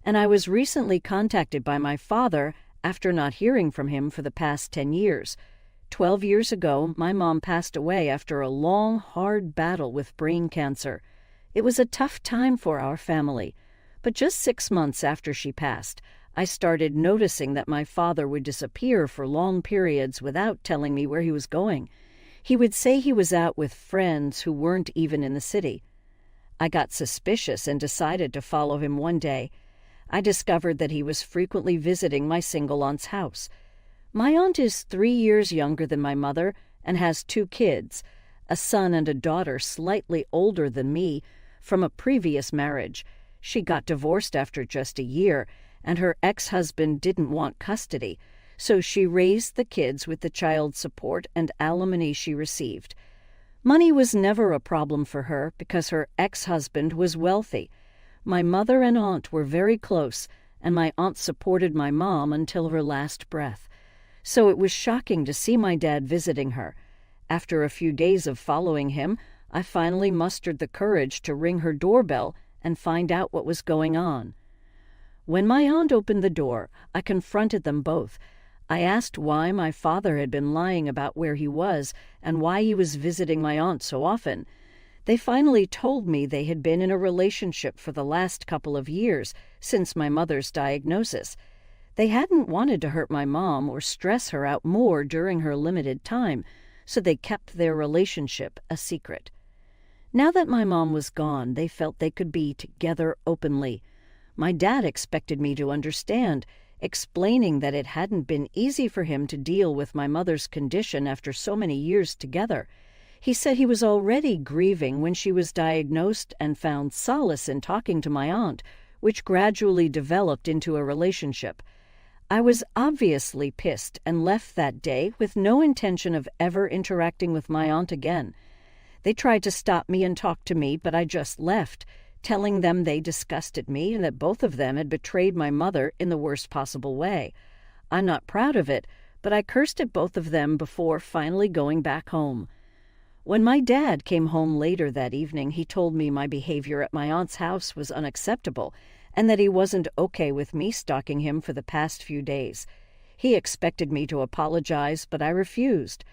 and I was recently contacted by my father after not hearing from him for the past 10 years. 12 years ago, my mom passed away after a long, hard battle with brain cancer. It was a tough time for our family, but just 6 months after she passed, I started noticing that my father would disappear for long periods without telling me where he was going. He would say he was out with friends who weren't even in the city. I got suspicious and decided to follow him one day. I discovered that he was frequently visiting my single aunt's house. My aunt is 3 years younger than my mother and has 2 kids, a son and a daughter slightly older than me from a previous marriage. She got divorced after just a year, and her ex-husband didn't want custody, so she raised the kids with the child support and alimony she received. Money was never a problem for her because her ex-husband was wealthy. My mother and aunt were very close, and my aunt supported my mom until her last breath. So it was shocking to see my dad visiting her. After a few days of following him, I finally mustered the courage to ring her doorbell and find out what was going on. When my aunt opened the door, I confronted them both. I asked why my father had been lying about where he was and why he was visiting my aunt so often. They finally told me they had been in a relationship for the last couple of years since my mother's diagnosis. They hadn't wanted to hurt my mom or stress her out more during her limited time, so they kept their relationship a secret. Now that my mom was gone, they felt they could be together openly. My dad expected me to understand, explaining that it hadn't been easy for him to deal with my mother's condition after so many years together. He said he was already grieving when she was diagnosed and found solace in talking to my aunt, which gradually developed into a relationship. I was obviously pissed and left that day with no intention of ever interacting with my aunt again. They tried to stop me and talk to me, but I just left, telling them they disgusted me and that both of them had betrayed my mother in the worst possible way. I'm not proud of it, but I cursed at both of them before finally going back home. When my dad came home later that evening, he told me my behavior at my aunt's house was unacceptable and that he wasn't okay with me stalking him for the past few days. He expected me to apologize, but I refused.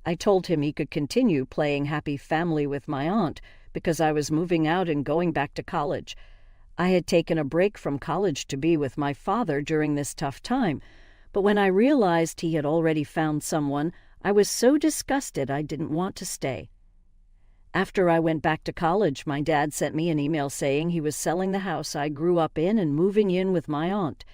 I told him he could continue playing happy family with my aunt because I was moving out and going back to college. I had taken a break from college to be with my father during this tough time, but when I realized he had already found someone, I was so disgusted I didn't want to stay. After I went back to college, my dad sent me an email saying he was selling the house I grew up in and moving in with my aunt.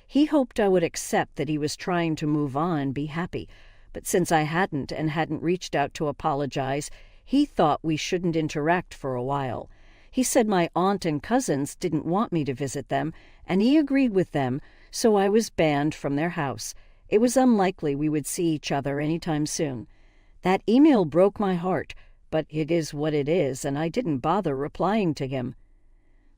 He hoped I would accept that he was trying to move on and be happy, but since I hadn't and hadn't reached out to apologize, he thought we shouldn't interact for a while. He said my aunt and cousins didn't want me to visit them, and he agreed with them, so I was banned from their house. It was unlikely we would see each other anytime soon. That email broke my heart, but it is what it is, and I didn't bother replying to him.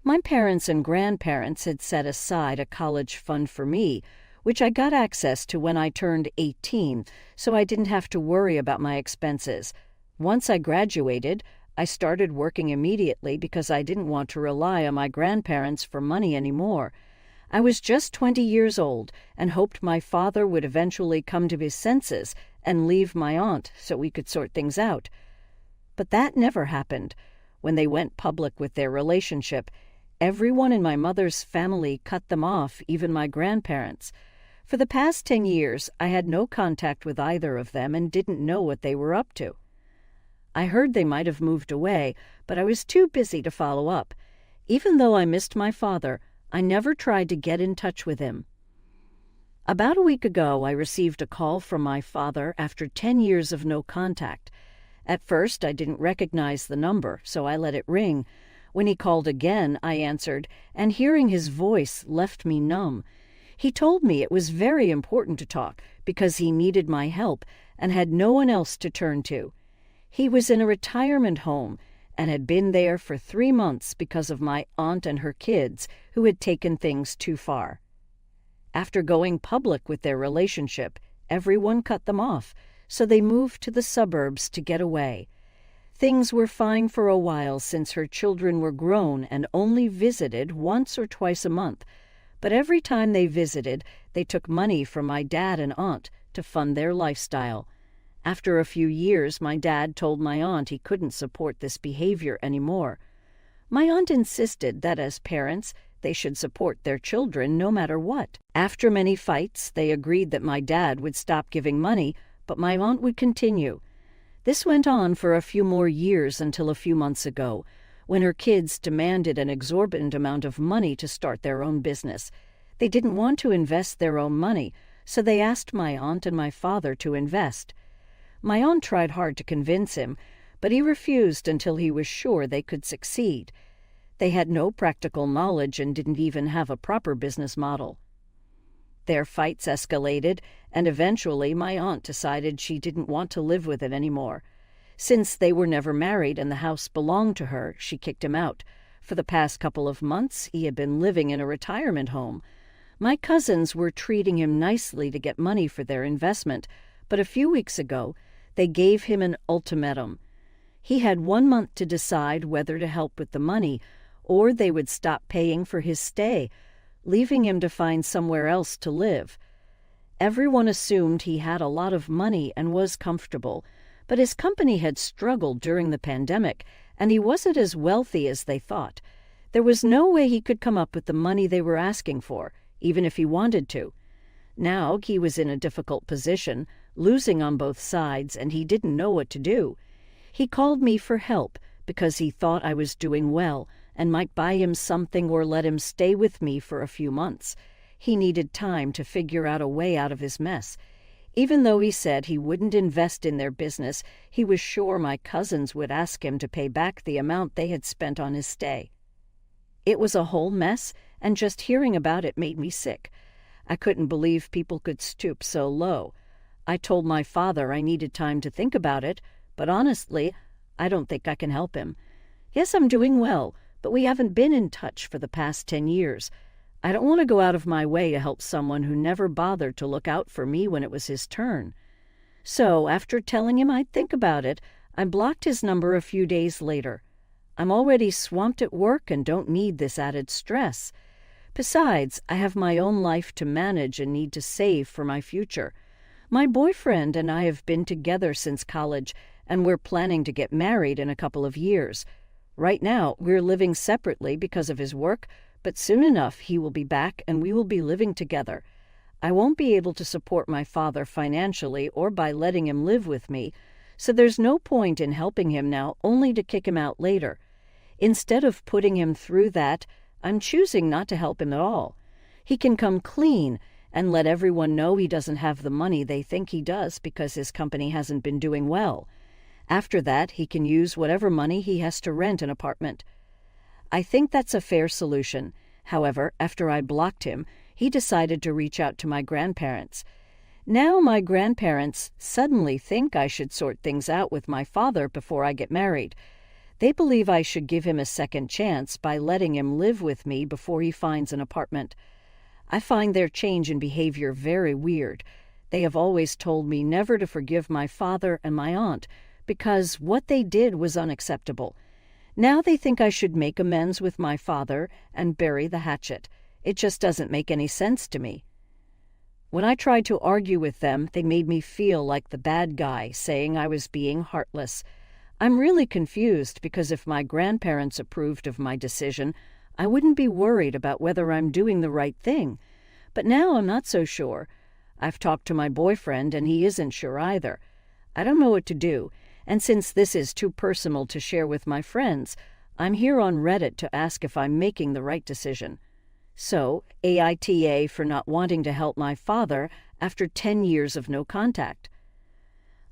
My parents and grandparents had set aside a college fund for me, which I got access to when I turned 18, so I didn't have to worry about my expenses. Once I graduated, I started working immediately because I didn't want to rely on my grandparents for money anymore. I was just 20 years old and hoped my father would eventually come to his senses and leave my aunt so we could sort things out. But that never happened. When they went public with their relationship, everyone in my mother's family cut them off, even my grandparents. For the past 10 years, I had no contact with either of them and didn't know what they were up to. I heard they might have moved away, but I was too busy to follow up. Even though I missed my father, I never tried to get in touch with him. About a week ago, I received a call from my father after 10 years of no contact. At first, I didn't recognize the number, so I let it ring. When he called again, I answered, and hearing his voice left me numb. He told me it was very important to talk because he needed my help and had no one else to turn to. He was in a retirement home and had been there for 3 months because of my aunt and her kids who had taken things too far. After going public with their relationship, everyone cut them off, so they moved to the suburbs to get away. Things were fine for a while since her children were grown and only visited once or twice a month, But every time they visited, they took money from my dad and aunt to fund their lifestyle. After a few years, my dad told my aunt he couldn't support this behavior anymore. My aunt insisted that as parents, they should support their children no matter what. After many fights, they agreed that my dad would stop giving money, but my aunt would continue. This went on for a few more years until a few months ago, when her kids demanded an exorbitant amount of money to start their own business. They didn't want to invest their own money, so they asked my aunt and my father to invest. My aunt tried hard to convince him, but he refused until he was sure they could succeed. They had no practical knowledge and didn't even have a proper business model. Their fights escalated, and eventually my aunt decided she didn't want to live with it anymore. Since they were never married and the house belonged to her, she kicked him out. For the past couple of months, he had been living in a retirement home. My cousins were treating him nicely to get money for their investment, but a few weeks ago, they gave him an ultimatum. He had 1 month to decide whether to help with the money, or they would stop paying for his stay, leaving him to find somewhere else to live. Everyone assumed he had a lot of money and was comfortable, but his company had struggled during the pandemic, and he wasn't as wealthy as they thought. There was no way he could come up with the money they were asking for, even if he wanted to. Now he was in a difficult position, losing on both sides, and he didn't know what to do. He called me for help because he thought I was doing well and might buy him something or let him stay with me for a few months. He needed time to figure out a way out of his mess. Even though he said he wouldn't invest in their business, he was sure my cousins would ask him to pay back the amount they had spent on his stay. It was a whole mess, and just hearing about it made me sick. I couldn't believe people could stoop so low. I told my father I needed time to think about it, but honestly, I don't think I can help him. Yes, I'm doing well, but we haven't been in touch for the past 10 years. I don't want to go out of my way to help someone who never bothered to look out for me when it was his turn. So, after telling him I'd think about it, I blocked his number a few days later. I'm already swamped at work and don't need this added stress. Besides, I have my own life to manage and need to save for my future. My boyfriend and I have been together since college, and we're planning to get married in a couple of years. Right now, we're living separately because of his work, but soon enough he will be back and we will be living together. I won't be able to support my father financially or by letting him live with me, so there's no point in helping him now only to kick him out later. Instead of putting him through that, I'm choosing not to help him at all. He can come clean and let everyone know he doesn't have the money they think he does because his company hasn't been doing well. After that, he can use whatever money he has to rent an apartment. I think that's a fair solution. However, after I blocked him, he decided to reach out to my grandparents. Now my grandparents suddenly think I should sort things out with my father before I get married. They believe I should give him a second chance by letting him live with me before he finds an apartment. I find their change in behavior very weird. They have always told me never to forgive my father and my aunt because what they did was unacceptable. Now they think I should make amends with my father and bury the hatchet. It just doesn't make any sense to me. When I tried to argue with them, they made me feel like the bad guy, saying I was being heartless. I'm really confused because if my grandparents approved of my decision, I wouldn't be worried about whether I'm doing the right thing. But now I'm not so sure. I've talked to my boyfriend and he isn't sure either. I don't know what to do, and since this is too personal to share with my friends, I'm here on Reddit to ask if I'm making the right decision. So, AITA for not wanting to help my father after 10 years of no contact.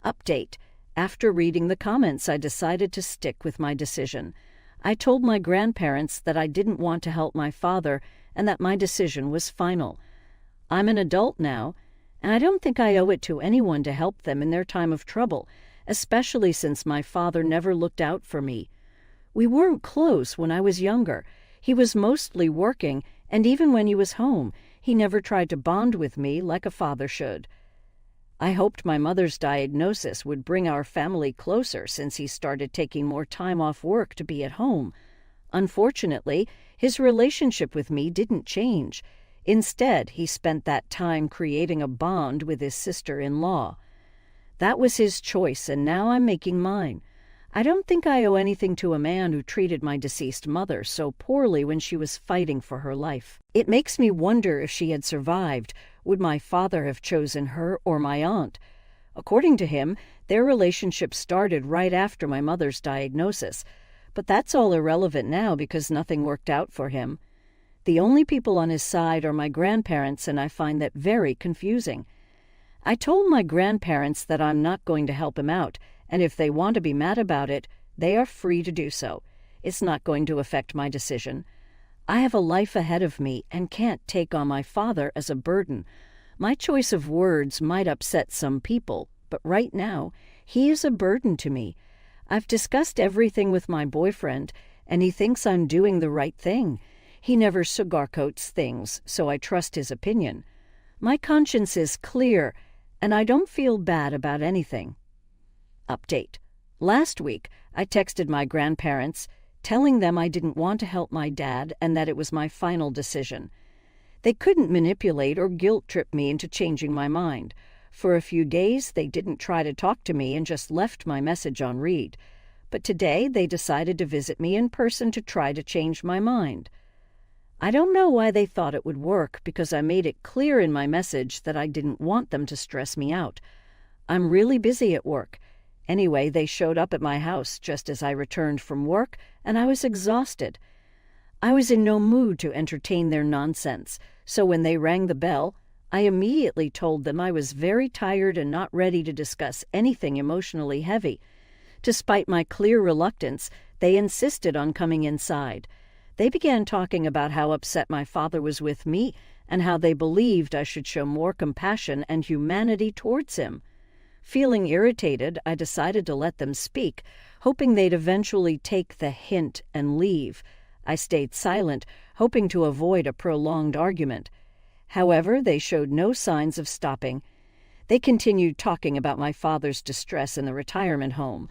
Update. After reading the comments, I decided to stick with my decision. I told my grandparents that I didn't want to help my father and that my decision was final. I'm an adult now, and I don't think I owe it to anyone to help them in their time of trouble, especially since my father never looked out for me. We weren't close when I was younger. He was mostly working, and even when he was home, he never tried to bond with me like a father should. I hoped my mother's diagnosis would bring our family closer since he started taking more time off work to be at home. Unfortunately, his relationship with me didn't change. Instead, he spent that time creating a bond with his sister-in-law. That was his choice, and now I'm making mine. I don't think I owe anything to a man who treated my deceased mother so poorly when she was fighting for her life. It makes me wonder if she had survived, would my father have chosen her or my aunt? According to him, their relationship started right after my mother's diagnosis, but that's all irrelevant now because nothing worked out for him. The only people on his side are my grandparents, and I find that very confusing. I told my grandparents that I'm not going to help him out, and if they want to be mad about it, they are free to do so. It's not going to affect my decision. I have a life ahead of me and can't take on my father as a burden. My choice of words might upset some people, but right now, he is a burden to me. I've discussed everything with my boyfriend, and he thinks I'm doing the right thing. He never sugarcoats things, so I trust his opinion. My conscience is clear, and I don't feel bad about anything. Update. Last week, I texted my grandparents, telling them I didn't want to help my dad and that it was my final decision. They couldn't manipulate or guilt-trip me into changing my mind. For a few days, they didn't try to talk to me and just left my message on read. But today, they decided to visit me in person to try to change my mind. I don't know why they thought it would work, because I made it clear in my message that I didn't want them to stress me out. I'm really busy at work. Anyway, they showed up at my house just as I returned from work, and I was exhausted. I was in no mood to entertain their nonsense, so when they rang the bell, I immediately told them I was very tired and not ready to discuss anything emotionally heavy. Despite my clear reluctance, they insisted on coming inside. They began talking about how upset my father was with me and how they believed I should show more compassion and humanity towards him. Feeling irritated, I decided to let them speak, hoping they'd eventually take the hint and leave. I stayed silent, hoping to avoid a prolonged argument. However, they showed no signs of stopping. They continued talking about my father's distress in the retirement home.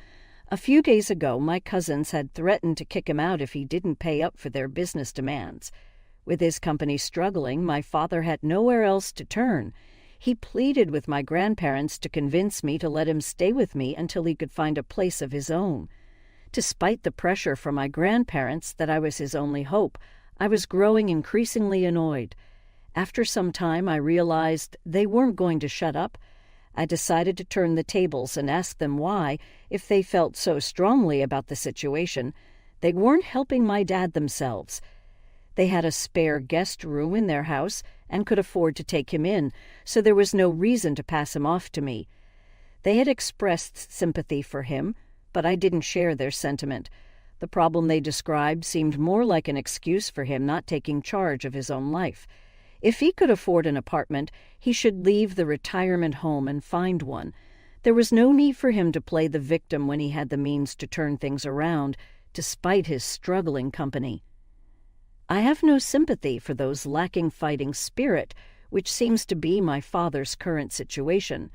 A few days ago, my cousins had threatened to kick him out if he didn't pay up for their business demands. With his company struggling, my father had nowhere else to turn. He pleaded with my grandparents to convince me to let him stay with me until he could find a place of his own. Despite the pressure from my grandparents that I was his only hope, I was growing increasingly annoyed. After some time, I realized they weren't going to shut up. I decided to turn the tables and ask them why, if they felt so strongly about the situation, they weren't helping my dad themselves. They had a spare guest room in their house and could afford to take him in, so there was no reason to pass him off to me. They had expressed sympathy for him, but I didn't share their sentiment. The problem they described seemed more like an excuse for him not taking charge of his own life. If he could afford an apartment, he should leave the retirement home and find one. There was no need for him to play the victim when he had the means to turn things around, despite his struggling company. I have no sympathy for those lacking fighting spirit, which seems to be my father's current situation.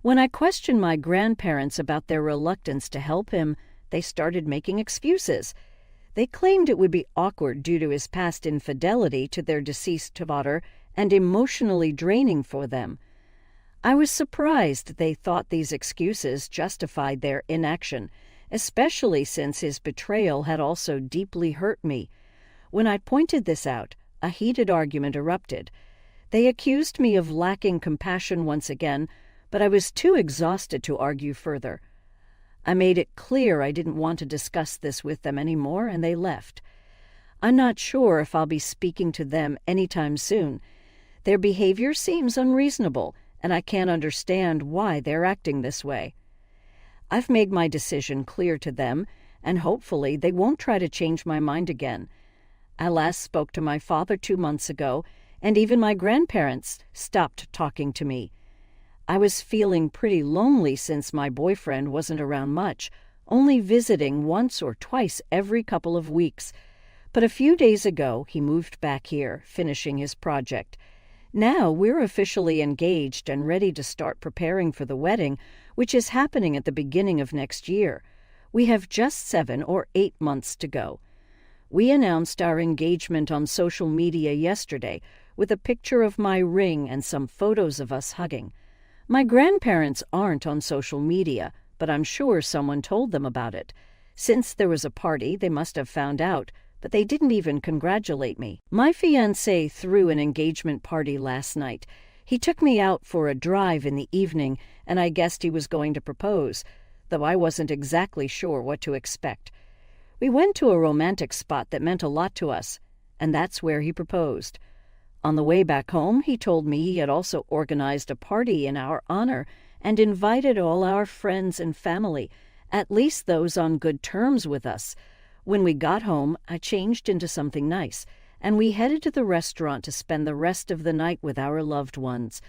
When I questioned my grandparents about their reluctance to help him, they started making excuses. They claimed it would be awkward due to his past infidelity to their deceased daughter and emotionally draining for them. I was surprised they thought these excuses justified their inaction, especially since his betrayal had also deeply hurt me. When I pointed this out, a heated argument erupted. They accused me of lacking compassion once again, but I was too exhausted to argue further. I made it clear I didn't want to discuss this with them anymore, and they left. I'm not sure if I'll be speaking to them anytime soon. Their behavior seems unreasonable, and I can't understand why they're acting this way. I've made my decision clear to them, and hopefully they won't try to change my mind again. I last spoke to my father 2 months ago, and even my grandparents stopped talking to me. I was feeling pretty lonely since my boyfriend wasn't around much, only visiting once or twice every couple of weeks. But a few days ago, he moved back here, finishing his project. Now we're officially engaged and ready to start preparing for the wedding, which is happening at the beginning of next year. We have just 7 or 8 months to go. We announced our engagement on social media yesterday, with a picture of my ring and some photos of us hugging. My grandparents aren't on social media, but I'm sure someone told them about it. Since there was a party, they must have found out, but they didn't even congratulate me. My fiancé threw an engagement party last night. He took me out for a drive in the evening, and I guessed he was going to propose, though I wasn't exactly sure what to expect. We went to a romantic spot that meant a lot to us, and that's where he proposed. On the way back home, he told me he had also organized a party in our honor and invited all our friends and family, at least those on good terms with us. When we got home, I changed into something nice, and we headed to the restaurant to spend the rest of the night with our loved ones.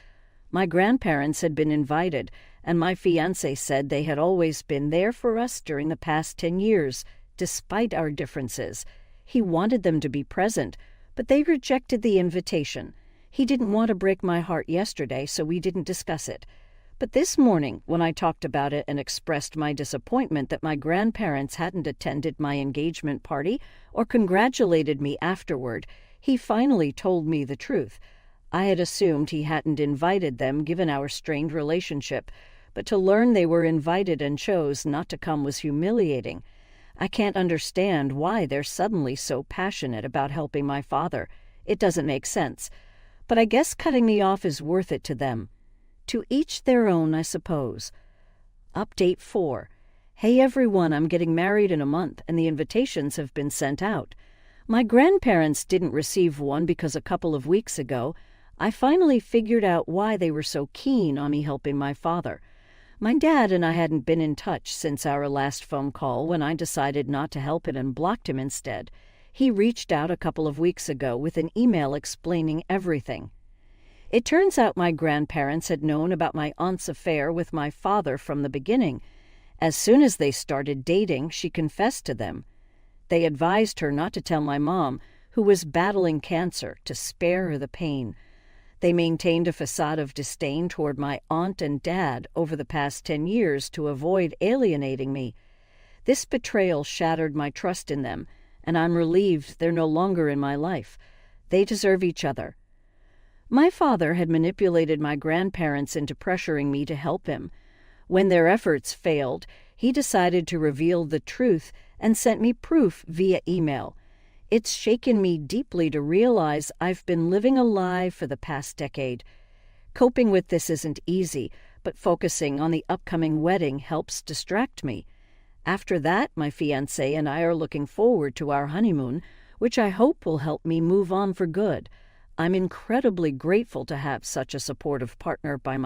My grandparents had been invited, and my fiancé said they had always been there for us during the past 10 years, despite our differences. He wanted them to be present, but they rejected the invitation. He didn't want to break my heart yesterday, so we didn't discuss it. But this morning, when I talked about it and expressed my disappointment that my grandparents hadn't attended my engagement party or congratulated me afterward, he finally told me the truth. I had assumed he hadn't invited them given our strained relationship, but to learn they were invited and chose not to come was humiliating. I can't understand why they're suddenly so passionate about helping my father. It doesn't make sense. But I guess cutting me off is worth it to them. To each their own, I suppose. Update 4. Hey everyone, I'm getting married in a month, and the invitations have been sent out. My grandparents didn't receive one because a couple of weeks ago, I finally figured out why they were so keen on me helping my father. My dad and I hadn't been in touch since our last phone call when I decided not to help it and blocked him instead. He reached out a couple of weeks ago with an email explaining everything. It turns out my grandparents had known about my aunt's affair with my father from the beginning. As soon as they started dating, she confessed to them. They advised her not to tell my mom, who was battling cancer, to spare her the pain. They maintained a facade of disdain toward my aunt and dad over the past 10 years to avoid alienating me. This betrayal shattered my trust in them, and I'm relieved they're no longer in my life. They deserve each other. My father had manipulated my grandparents into pressuring me to help him. When their efforts failed, he decided to reveal the truth and sent me proof via email. It's shaken me deeply to realize I've been living a lie for the past decade. Coping with this isn't easy, but focusing on the upcoming wedding helps distract me. After that, my fiancé and I are looking forward to our honeymoon, which I hope will help me move on for good. I'm incredibly grateful to have such a supportive partner by my